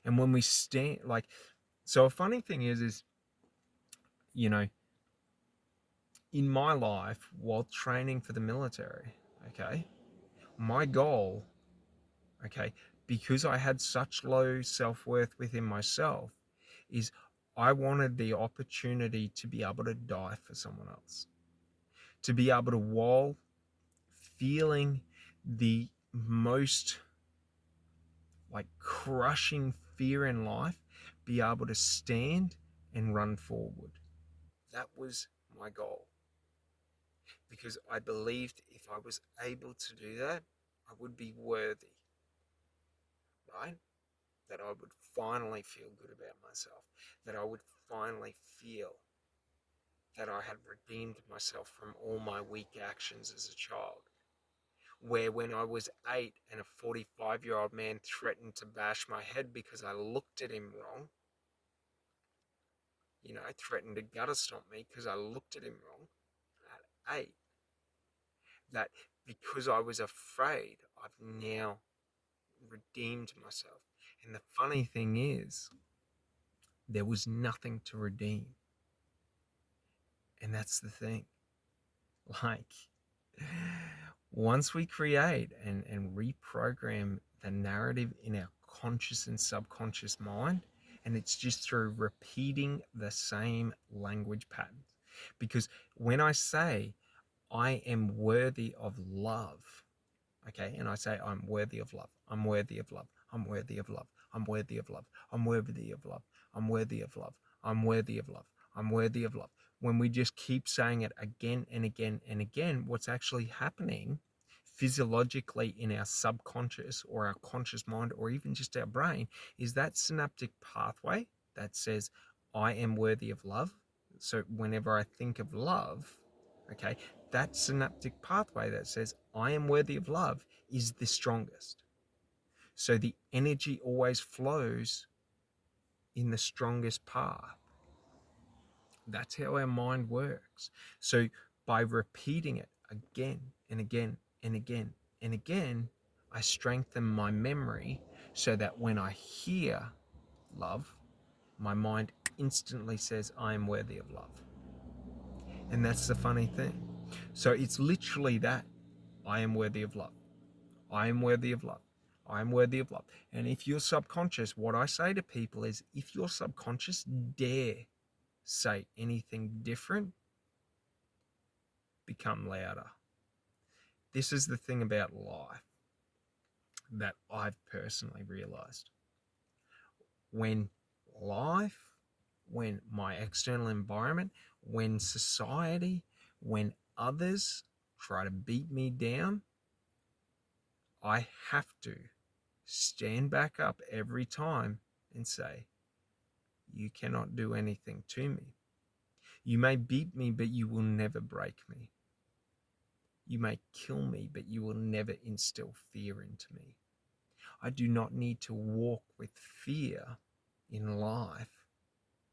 And when we stand, like, so a funny thing is, you know, in my life while training for the military, okay, my goal, okay, because I had such low self-worth within myself, is I wanted the opportunity to be able to die for someone else, to be able to, while feeling the most like crushing fear in life, be able to stand and run forward. That was my goal, because I believed if I was able to do that, I would be worthy, right? That I would finally feel good about myself, that I would finally feel that I had redeemed myself from all my weak actions as a child. Where when I was 8 and a 45-year-old man threatened to bash my head because I looked at him wrong, threatened to gutter stomp me because I looked at him wrong at 8, that because I was afraid, I've now redeemed myself. And the funny thing is, there was nothing to redeem. And that's the thing. Like, once we create and reprogram the narrative in our conscious and subconscious mind, and it's just through repeating the same language patterns. Because when I say I am worthy of love, okay, and I say I'm worthy of love, I'm worthy of love, I'm worthy of love, I'm worthy of love, I'm worthy of love, I'm worthy of love, I'm worthy of love, I'm worthy of love. When we just keep saying it again and again and again, what's actually happening physiologically in our subconscious or our conscious mind or even just our brain is that synaptic pathway that says I am worthy of love. So whenever I think of love, okay, that synaptic pathway that says I am worthy of love is the strongest. So the energy always flows in the strongest path. That's how our mind works. So by repeating it again and again and again and again, I strengthen my memory so that when I hear love, my mind instantly says I am worthy of love. And that's the funny thing. So it's literally that. I am worthy of love. I am worthy of love. I am worthy of love. And if you're subconscious, what I say to people is if you're subconscious, dare say anything different, become louder. This is the thing about life that I've personally realized. When life, when my external environment, when society, when others try to beat me down, I have to stand back up every time and say, you cannot do anything to me. You may beat me, but you will never break me. You may kill me, but you will never instill fear into me. I do not need to walk with fear in life,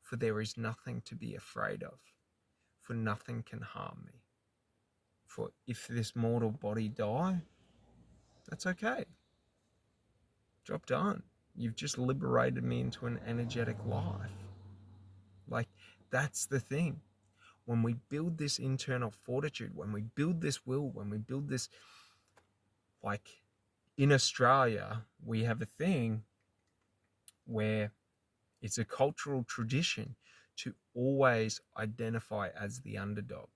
for there is nothing to be afraid of, for nothing can harm me. For if this mortal body die, that's okay. Job done. You've just liberated me into an energetic life. Like, that's the thing. When we build this internal fortitude, when we build this will, when we build this, like in Australia, we have a thing where it's a cultural tradition to always identify as the underdog,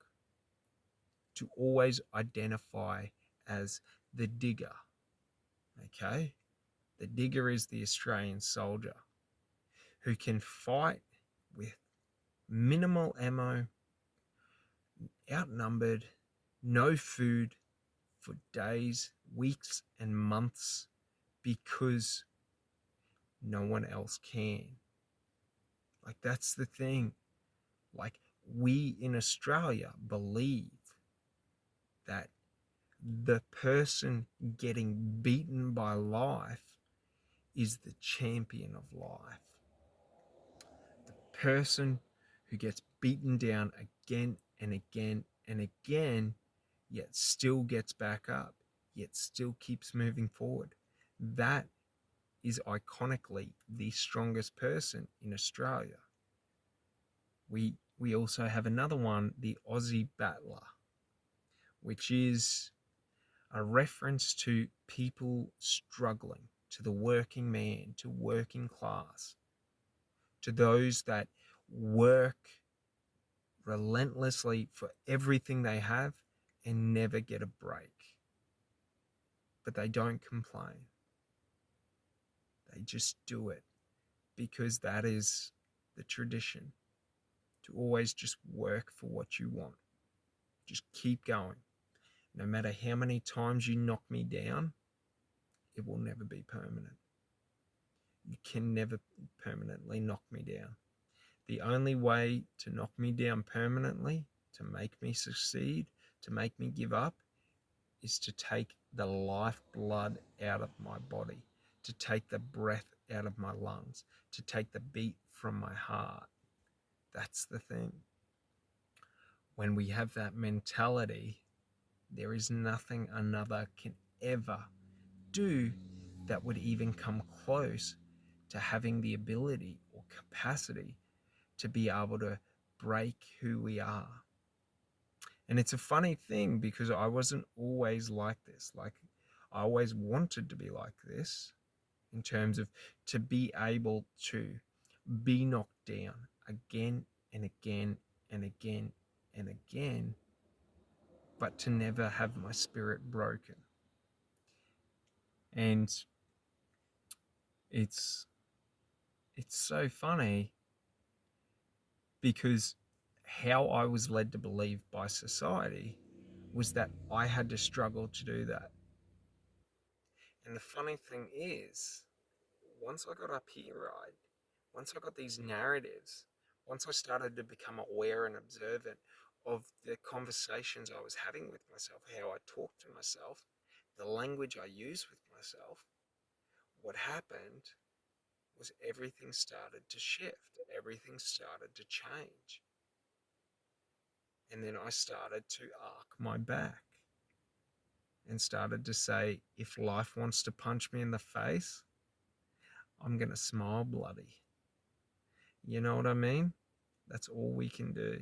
to always identify as the digger, okay? The digger is the Australian soldier who can fight with minimal ammo, outnumbered, no food for days, weeks, and months because no one else can. Like, that's the thing. Like, we in Australia believe that the person getting beaten by life is the champion of life. The person who gets beaten down again and again and again, yet still gets back up, yet still keeps moving forward. That is iconically the strongest person in Australia. We also have another one, the Aussie Battler, which is a reference to people struggling, to the working man, to working class, to those that work relentlessly for everything they have and never get a break. But they don't complain. They just do it because that is the tradition, to always just work for what you want. Just keep going. No matter how many times you knock me down, it will never be permanent. You can never permanently knock me down. The only way to knock me down permanently, to make me succeed, to make me give up, is to take the lifeblood out of my body, to take the breath out of my lungs, to take the beat from my heart. That's the thing. When we have that mentality, there is nothing another can ever do that would even come close to having the ability or capacity to be able to break who we are. And it's a funny thing because I wasn't always like this. Like, I always wanted to be like this in terms of to be able to be knocked down again and again and again and again, but to never have my spirit broken. And it's so funny because how I was led to believe by society was that I had to struggle to do that. And the funny thing is, once I got up here, right, once I got these narratives, once I started to become aware and observant of the conversations I was having with myself, how I talked to myself, the language I use with myself, what happened was everything started to shift. Everything started to change. And then I started to arc my back and started to say, if life wants to punch me in the face, I'm going to smile bloody. You know what I mean? That's all we can do.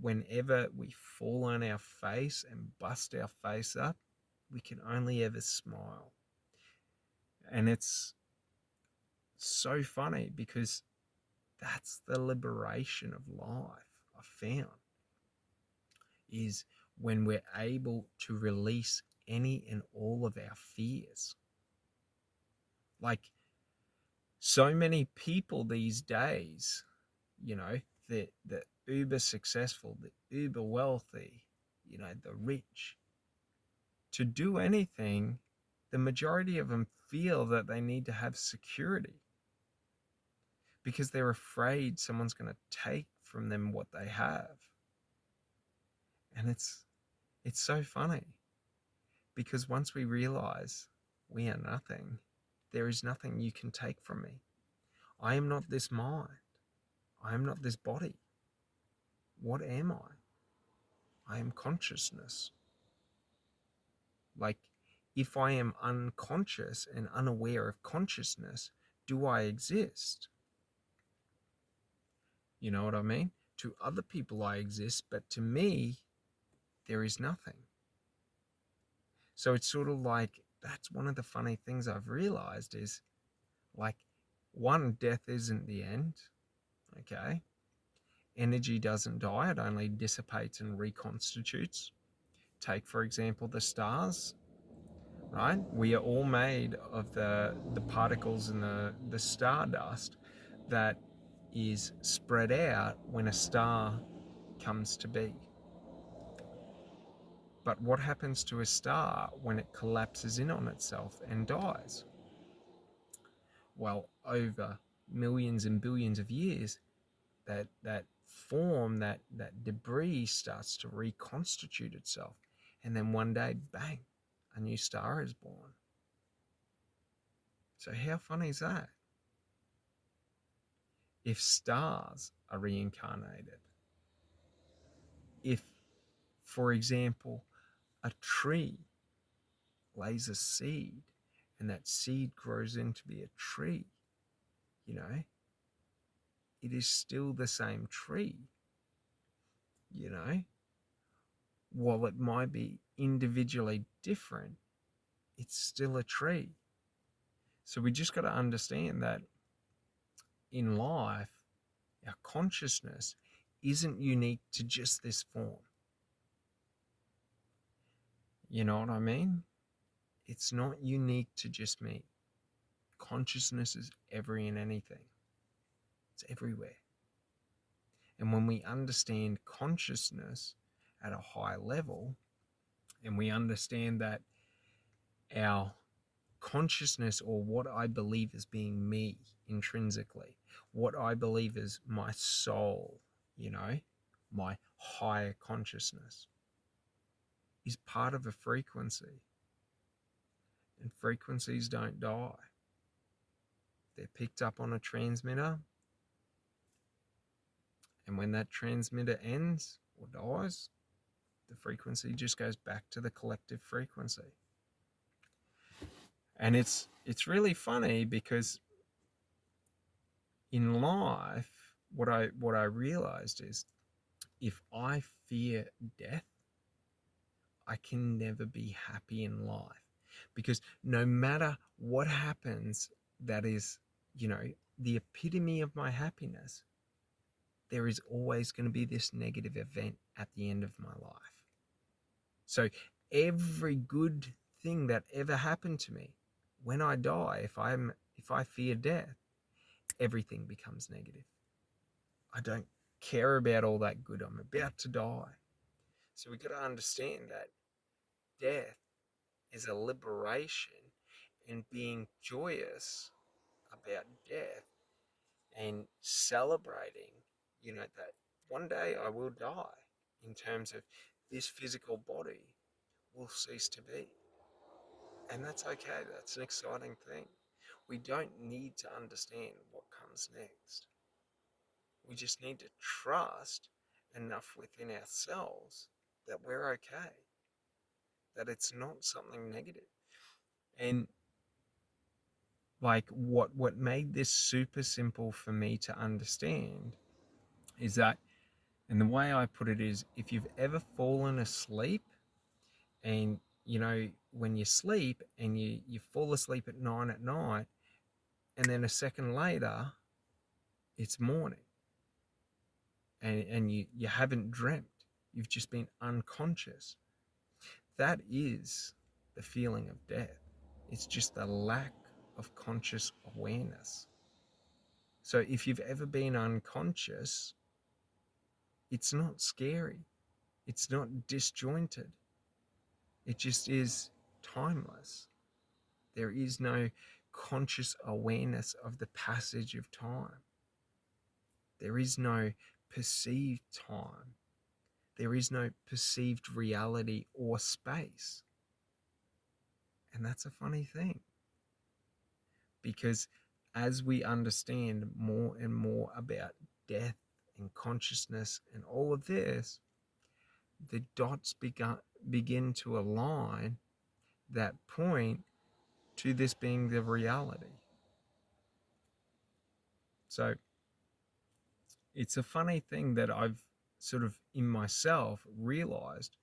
Whenever we fall on our face and bust our face up, we can only ever smile. And it's so funny because that's the liberation of life I found, is when we're able to release any and all of our fears. Like, so many people these days, you know, the uber successful, the uber wealthy, you know, the rich, to do anything, the majority of them feel that they need to have security because they're afraid someone's going to take from them what they have. And it's so funny because once we realize we are nothing, there is nothing you can take from me. I am not this mind. I am not this body. What am I? I am consciousness. Like, if I am unconscious and unaware of consciousness, do I exist? You know what I mean? To other people I exist, but to me, there is nothing. So it's sort of like, that's one of the funny things I've realized is, like, one, death isn't the end, okay? Energy doesn't die, it only dissipates and reconstitutes. Take, for example, the stars, right? We are all made of the particles in the stardust that is spread out when a star comes to be. But what happens to a star when it collapses in on itself and dies? Well, over millions and billions of years, that form, that debris starts to reconstitute itself. And then one day, bang, a new star is born. So how funny is that? If stars are reincarnated, if, for example, a tree lays a seed and that seed grows into be a tree, you know, it is still the same tree, you know. While it might be individually different, it's still a tree. So we just got to understand that in life, our consciousness isn't unique to just this form. You know what I mean? It's not unique to just me. Consciousness is every and anything. It's everywhere. And when we understand consciousness at a high level, and we understand that our consciousness, or what I believe as being me intrinsically, what I believe is my soul, you know, my higher consciousness, is part of a frequency. And frequencies don't die. They're picked up on a transmitter. And when that transmitter ends or dies, the frequency just goes back to the collective frequency. And it's really funny because in life, what I realized is, if I fear death, I can never be happy in life, because no matter what happens, that is, you know, the epitome of my happiness, there is always going to be this negative event at the end of my life. So every good thing that ever happened to me, when I die, if I fear death, everything becomes negative. I don't care about all that good. I'm about to die. So we've got to understand that death is a liberation, and being joyous about death and celebrating, you know, that one day I will die, in terms of this physical body will cease to be. And that's okay. That's an exciting thing. We don't need to understand what comes next. We just need to trust enough within ourselves that we're okay, that it's not something negative. And like what made this super simple for me to understand is that, and the way I put it is, if you've ever fallen asleep, and you know, when you sleep and you fall asleep at 9 at night, and then a second later it's morning, and you haven't dreamt, you've just been unconscious. That is the feeling of death. It's just the lack of conscious awareness. So if you've ever been unconscious, it's not scary. It's not disjointed. It just is timeless. There is no conscious awareness of the passage of time. There is no perceived time. There is no perceived reality or space. And that's a funny thing, because as we understand more and more about death and consciousness and all of this, the dots begin to align that point to this being the reality. So it's a funny thing that I've sort of in myself realized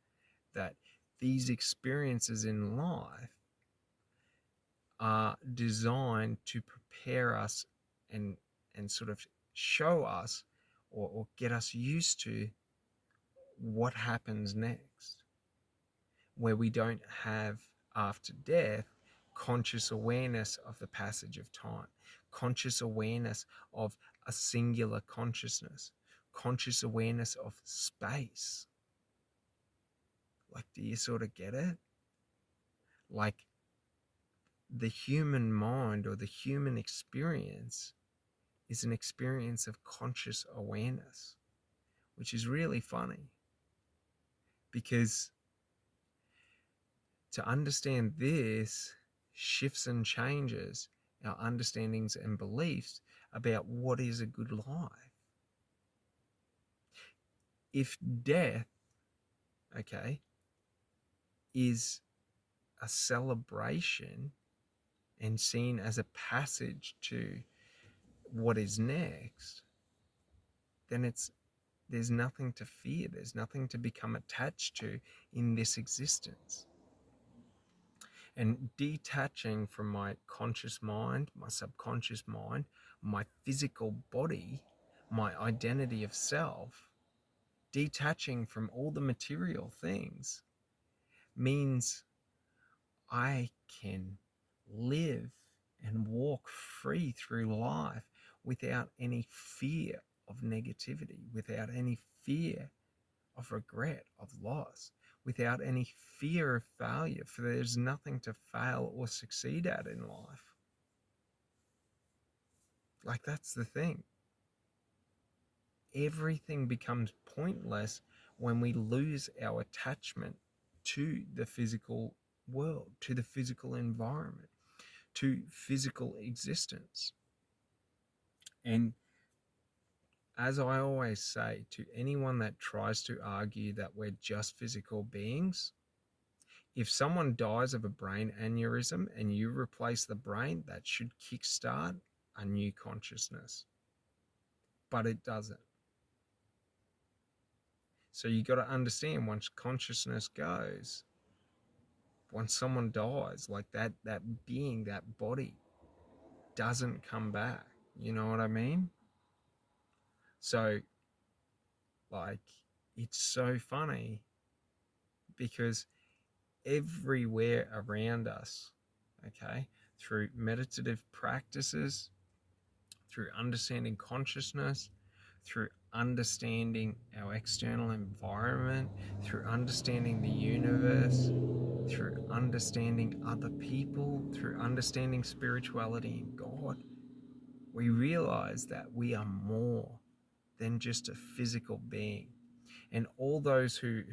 that these experiences in life are designed to prepare us and sort of show us, or get us used to what happens next, where we don't have, after death, conscious awareness of the passage of time, conscious awareness of a singular consciousness, conscious awareness of space. Like, do you sort of get it? Like, the human mind or the human experience is an experience of conscious awareness, which is really funny, because to understand this shifts and changes our understandings and beliefs about what is a good life. If death, okay, is a celebration, and seen as a passage to what is next, then there's nothing to fear. There's nothing to become attached to in this existence. And detaching from my conscious mind, my subconscious mind, my physical body, my identity of self, detaching from all the material things means I can live and walk free through life without any fear of negativity, without any fear of regret, of loss, without any fear of failure, for there's nothing to fail or succeed at in life. Like, that's the thing. Everything becomes pointless when we lose our attachment to the physical world, to the physical environment, to physical existence. And as I always say to anyone that tries to argue that we're just physical beings, if someone dies of a brain aneurysm and you replace the brain, that should kickstart a new consciousness. But it doesn't. So you got to understand, once consciousness goes, once someone dies, like that being, that body doesn't come back. You know what I mean? So, like, it's so funny because everywhere around us, okay, through meditative practices, through understanding consciousness, through understanding our external environment, through understanding the universe, through understanding other people, through understanding spirituality and God, we realize that we are more than just a physical being. And all those who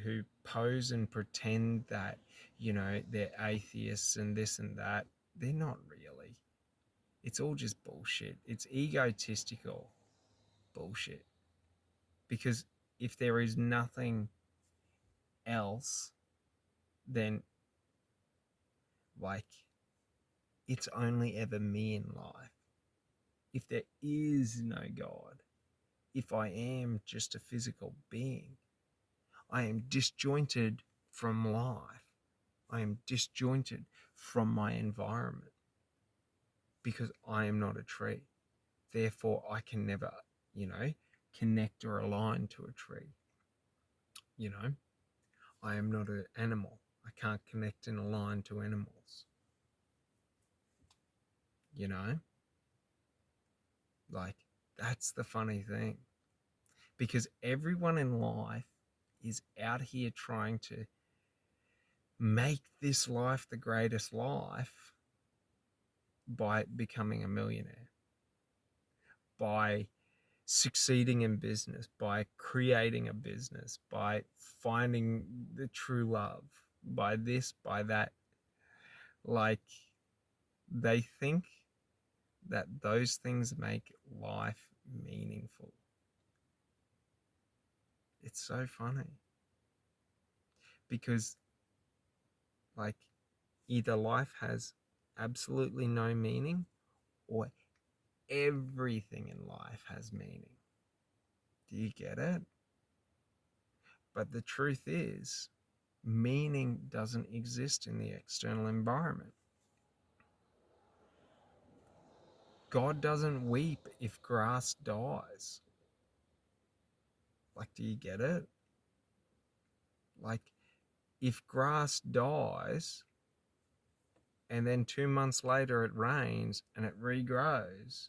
pose and pretend that, you know, they're atheists and this and that, they're not really. It's all just bullshit. It's egotistical bullshit. Because if there is nothing else, then, like, it's only ever me in life. If there is no God, if I am just a physical being, I am disjointed from life. I am disjointed from my environment because I am not a tree. Therefore, I can never, you know, connect or align to a tree. You know, I am not an animal. I can't connect and align to animals. You know, like, that's the funny thing. Because everyone in life is out here trying to make this life the greatest life by becoming a millionaire, by succeeding in business, by creating a business, by finding the true love, by this, by that. Like, they think that those things make life meaningful. It's so funny because, like, either life has absolutely no meaning or everything in life has meaning. Do you get it? But the truth is, meaning doesn't exist in the external environment. God doesn't weep if grass dies. Like, do you get it? Like, if grass dies and then 2 months later it rains and it regrows,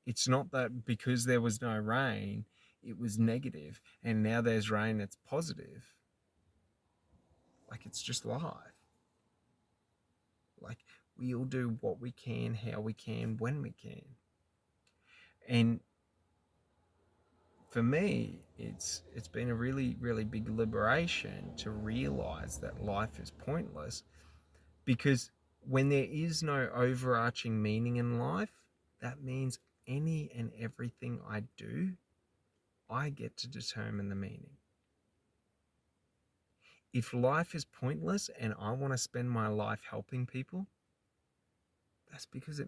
it's not that because there was no rain, it was negative, and now there's rain, it's positive. Like, it's just life. Like, we all do what we can, how we can, when we can. And for me, it's been a really, really big liberation to realize that life is pointless, because when there is no overarching meaning in life, that means any and everything I do, I get to determine the meaning. If life is pointless and I want to spend my life helping people, That's because it